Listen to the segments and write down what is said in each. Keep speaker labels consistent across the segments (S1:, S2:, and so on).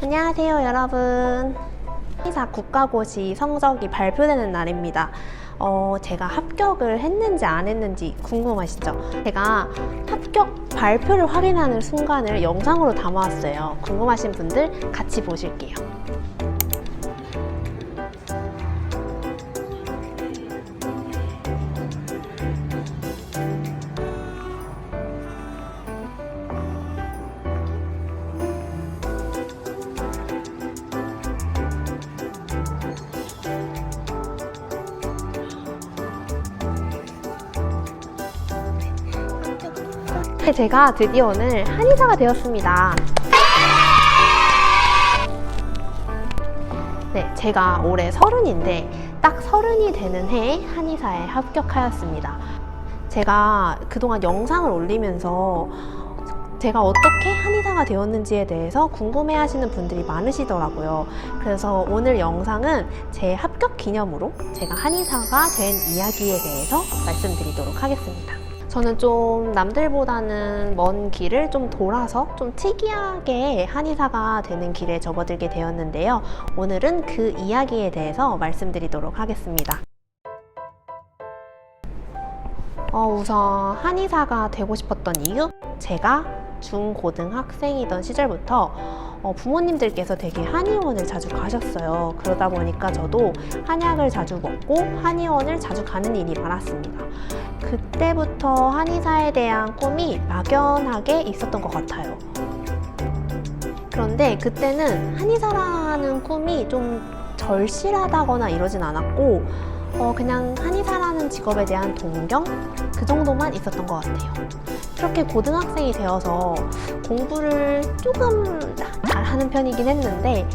S1: 안녕하세요, 여러분. 한의사 국가고시 성적이 발표되는 날입니다. 제가 합격을 했는지 안 했는지 궁금하시죠? 제가 합격 발표를 확인하는 순간을 영상으로 담아왔어요. 궁금하신 분들 같이 보실게요. 제가 드디어 오늘 한의사가 되었습니다. 네, 제가 올해 30인데 딱 30이 되는 해에 한의사에 합격하였습니다. 제가 그동안 영상을 올리면서 제가 어떻게 한의사가 되었는지에 대해서 궁금해 하시는 분들이 많으시더라고요. 그래서 오늘 영상은 제 합격 기념으로 제가 한의사가 된 이야기에 대해서 말씀드리도록 하겠습니다. 저는 좀 남들보다는 먼 길을 좀 돌아서 좀 특이하게 한의사가 되는 길에 접어들게 되었는데요. 오늘은 그 이야기에 대해서 말씀드리도록 하겠습니다. 우선 한의사가 되고 싶었던 이유? 제가 중고등학생이던 시절부터 부모님들께서 되게 한의원을 자주 가셨어요. 그러다 보니까 저도 한약을 자주 먹고 한의원을 자주 가는 일이 많았습니다. 그때부터 한의사에 대한 꿈이 막연하게 있었던 것 같아요. 그런데 그때는 한의사라는 꿈이 좀 절실하다거나 이러진 않았고 그냥 한의사라는 직업에 대한 동경? 그 정도만 있었던 것 같아요. 그렇게 고등학생이 되어서 공부를 조금 잘하는 편이긴 했는데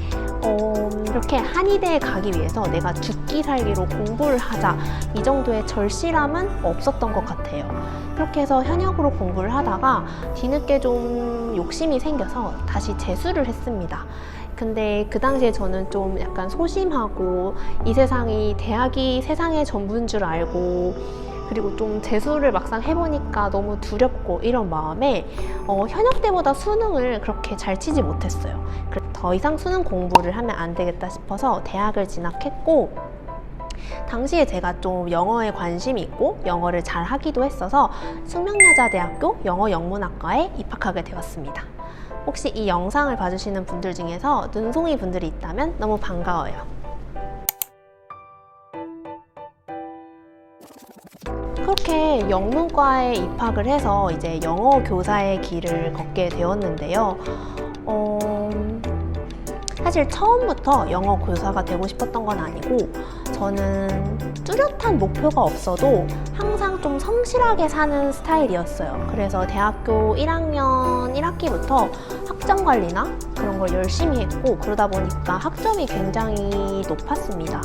S1: 이렇게 한의대에 가기 위해서 내가 죽기 살기로 공부를 하자 이 정도의 절실함은 없었던 것 같아요. 그렇게 해서 현역으로 공부를 하다가 뒤늦게 좀 욕심이 생겨서 다시 재수를 했습니다. 근데 그 당시에 저는 좀 약간 소심하고 이 세상이 대학이 세상의 전부인 줄 알고 그리고 좀 재수를 막상 해보니까 너무 두렵고 이런 마음에 현역 때보다 수능을 그렇게 잘 치지 못했어요. 그래서 더 이상 수능 공부를 하면 안 되겠다 싶어서 대학을 진학했고 당시에 제가 좀 영어에 관심이 있고 영어를 잘 하기도 했어서 숙명여자대학교 영어영문학과에 입학하게 되었습니다. 혹시 이 영상을 봐주시는 분들 중에서 눈송이 분들이 있다면 너무 반가워요. 그렇게 영문과에 입학을 해서 이제 영어 교사의 길을 걷게 되었는데요. 사실 처음부터 영어 교사가 되고 싶었던 건 아니고 저는 뚜렷한 목표가 없어도 항상 좀 성실하게 사는 스타일이었어요. 그래서 대학교 1학년 1학기부터 학점 관리나 그런 걸 열심히 했고 그러다 보니까 학점이 굉장히 높았습니다.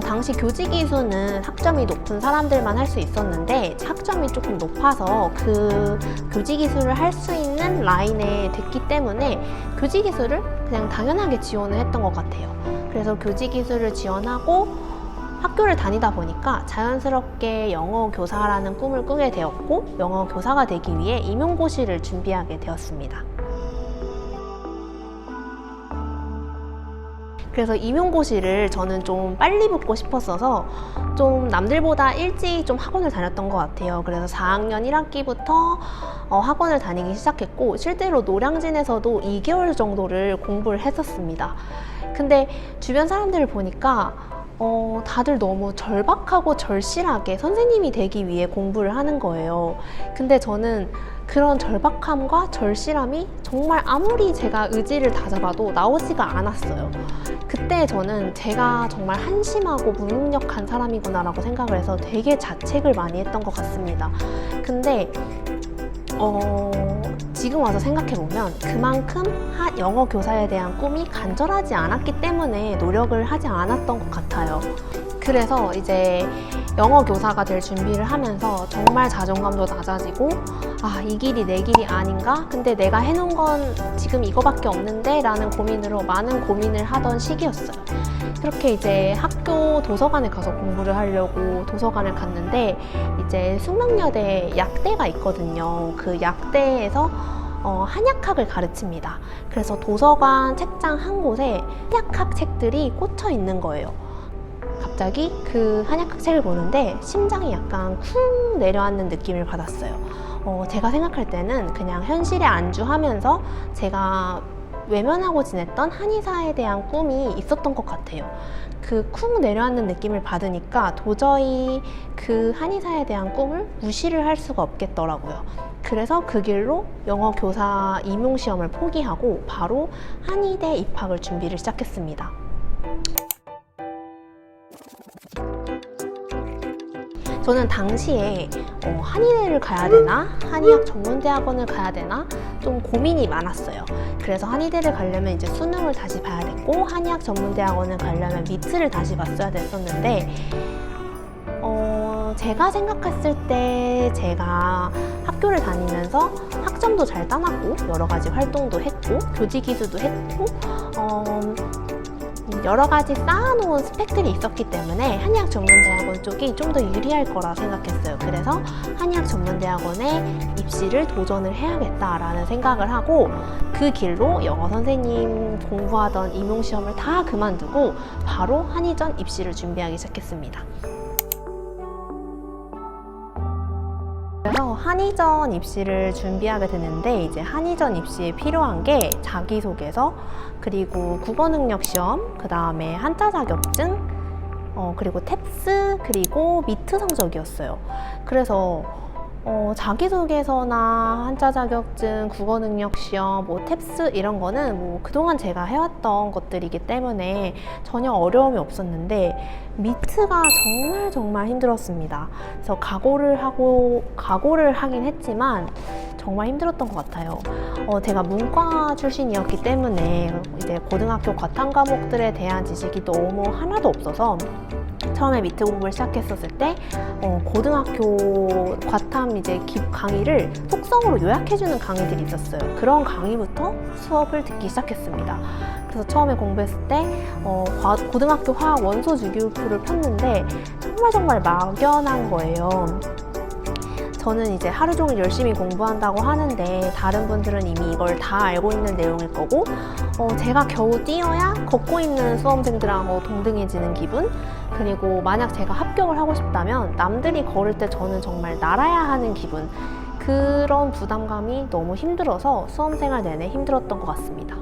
S1: 당시 교직이수는 학점이 높은 사람들만 할 수 있었는데 학점이 조금 높아서 그 교직이수를 할 수 있는 라인에 됐기 때문에 교직이수를 그냥 당연하게 지원을 했던 것 같아요. 그래서 교직이수를 지원하고 학교를 다니다 보니까 자연스럽게 영어 교사라는 꿈을 꾸게 되었고 영어 교사가 되기 위해 임용고시를 준비하게 되었습니다. 그래서 임용고시를 저는 좀 빨리 붙고 싶었어서 좀 남들보다 일찍 좀 학원을 다녔던 것 같아요. 그래서 4학년 1학기부터 학원을 다니기 시작했고 실제로 노량진에서도 2개월 정도를 공부를 했었습니다. 근데 주변 사람들을 보니까 다들 너무 절박하고 절실하게 선생님이 되기 위해 공부를 하는 거예요. 근데 저는 그런 절박함과 절실함이 정말 아무리 제가 의지를 다잡아도 나오지가 않았어요. 그때 저는 제가 정말 한심하고 무능력한 사람이구나 라고 생각을 해서 되게 자책을 많이 했던 것 같습니다. 근데 지금 와서 생각해보면 그만큼 영어 교사에 대한 꿈이 간절하지 않았기 때문에 노력을 하지 않았던 것 같아요. 그래서 이제 영어 교사가 될 준비를 하면서 정말 자존감도 낮아지고 이 길이 내 길이 아닌가? 근데 내가 해놓은 건 지금 이거밖에 없는데? 라는 고민으로 많은 고민을 하던 시기였어요. 그렇게 이제 학교 도서관에 가서 공부를 하려고 도서관을 갔는데 이제 숙명여대 약대가 있거든요. 그 약대에서 한약학을 가르칩니다. 그래서 도서관 책장 한 곳에 한약학 책들이 꽂혀 있는 거예요. 갑자기 그 한약학 책을 보는데 심장이 약간 쿵 내려앉는 느낌을 받았어요. 제가 생각할 때는 그냥 현실에 안주하면서 제가 외면하고 지냈던 한의사에 대한 꿈이 있었던 것 같아요. 그 쿵 내려앉는 느낌을 받으니까 도저히 그 한의사에 대한 꿈을 무시를 할 수가 없겠더라고요. 그래서 그 길로 영어 교사 임용 시험을 포기하고 바로 한의대 입학을 준비를 시작했습니다. 저는 당시에 한의대를 가야 되나? 한의학 전문대학원을 가야 되나? 좀 고민이 많았어요. 그래서 한의대를 가려면 이제 수능을 다시 봐야 됐고, 한의학 전문대학원을 가려면 미트를 다시 봤어야 됐었는데, 제가 생각했을 때 제가 학교를 다니면서 학점도 잘 따놨고, 여러 가지 활동도 했고, 교직 기수도 했고, 여러 가지 쌓아놓은 스펙들이 있었기 때문에 한의학 전문대학원 쪽이 좀 더 유리할 거라 생각했어요. 그래서 한의학 전문대학원에 입시를 도전을 해야겠다라는 생각을 하고 그 길로 영어 선생님 공부하던 임용시험을 다 그만두고 바로 한의전 입시를 준비하기 시작했습니다. 그래서 한의전 입시를 준비하게 되는데 이제 한의전 입시에 필요한 게 자기소개서, 그리고 국어능력 시험, 그 다음에 한자 자격증, 그리고 탭스, 그리고 미트 성적이었어요. 그래서 자기소개서나 한자 자격증, 국어능력 시험, 탭스 이런 거는 그동안 제가 해왔던 것들이기 때문에 전혀 어려움이 없었는데 미트가 정말 힘들었습니다. 그래서 각오를 하긴 했지만 정말 힘들었던 것 같아요. 제가 문과 출신이었기 때문에 이제 고등학교 과탐 과목들에 대한 지식이 너무 하나도 없어서 처음에 미트 공부를 시작했었을 때 고등학교 과탐 이제 강의를 속성으로 요약해주는 강의들이 있었어요. 그런 강의부터 수업을 듣기 시작했습니다. 그래서 처음에 공부했을 때 고등학교 화학 원소 주기율표를 폈는데 정말 막연한 거예요. 저는 이제 하루 종일 열심히 공부한다고 하는데 다른 분들은 이미 이걸 다 알고 있는 내용일 거고 제가 겨우 뛰어야 걷고 있는 수험생들하고 동등해지는 기분, 그리고 만약 제가 합격을 하고 싶다면 남들이 걸을 때 저는 정말 날아야 하는 기분, 그런 부담감이 너무 힘들어서 수험생활 내내 힘들었던 것 같습니다.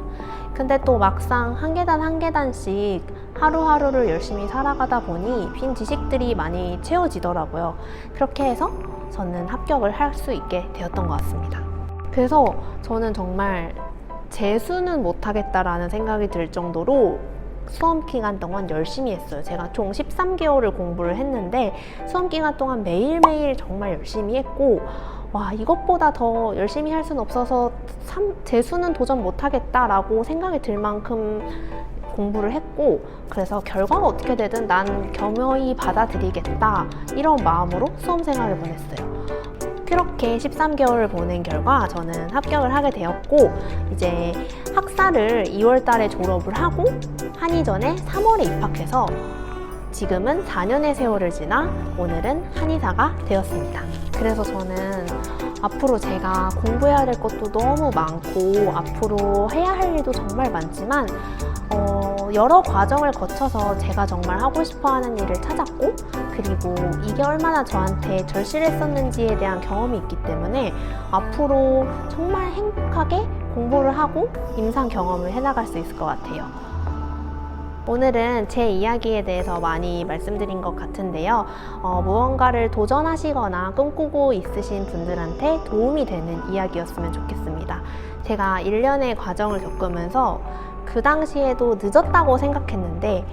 S1: 근데 또 막상 한 계단 한 계단씩 하루하루를 열심히 살아가다 보니 빈 지식들이 많이 채워지더라고요. 그렇게 해서 저는 합격을 할 수 있게 되었던 것 같습니다. 그래서 저는 정말 재수는 못하겠다라는 생각이 들 정도로 수험 기간 동안 열심히 했어요. 제가 총 13개월을 공부를 했는데 수험 기간 동안 매일매일 정말 열심히 했고 와, 이것보다 더 열심히 할 수는 없어서 재수는 도전 못하겠다라고 생각이 들 만큼 공부를 했고, 그래서 결과가 어떻게 되든 난 겸허히 받아들이겠다 이런 마음으로 수험생활을 보냈어요. 그렇게 13개월을 보낸 결과 저는 합격을 하게 되었고 이제 학사를 2월 달에 졸업을 하고 한의전에 3월에 입학해서 지금은 4년의 세월을 지나 오늘은 한의사가 되었습니다. 그래서 저는 앞으로 제가 공부해야 될 것도 너무 많고 앞으로 해야 할 일도 정말 많지만 여러 과정을 거쳐서 제가 정말 하고 싶어하는 일을 찾았고 그리고 이게 얼마나 저한테 절실했었는지에 대한 경험이 있기 때문에 앞으로 정말 행복하게 공부를 하고 임상 경험을 해나갈 수 있을 것 같아요. 오늘은 제 이야기에 대해서 많이 말씀드린 것 같은데요. 무언가를 도전하시거나 꿈꾸고 있으신 분들한테 도움이 되는 이야기였으면 좋겠습니다. 제가 1년의 과정을 겪으면서 그 당시에도 늦었다고 생각했는데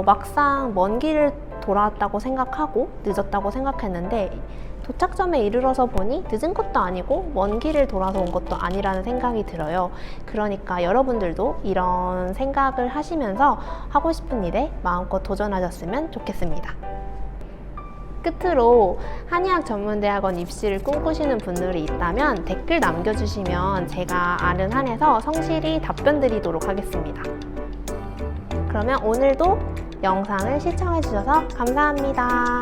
S1: 막상 먼 길을 돌아왔다고 생각하고 늦었다고 생각했는데 도착점에 이르러서 보니 늦은 것도 아니고 먼 길을 돌아서 온 것도 아니라는 생각이 들어요. 그러니까 여러분들도 이런 생각을 하시면서 하고 싶은 일에 마음껏 도전하셨으면 좋겠습니다. 끝으로 한의학 전문대학원 입시를 꿈꾸시는 분들이 있다면 댓글 남겨주시면 제가 아는 한에서 성실히 답변 드리도록 하겠습니다. 그러면 오늘도 영상을 시청해주셔서 감사합니다.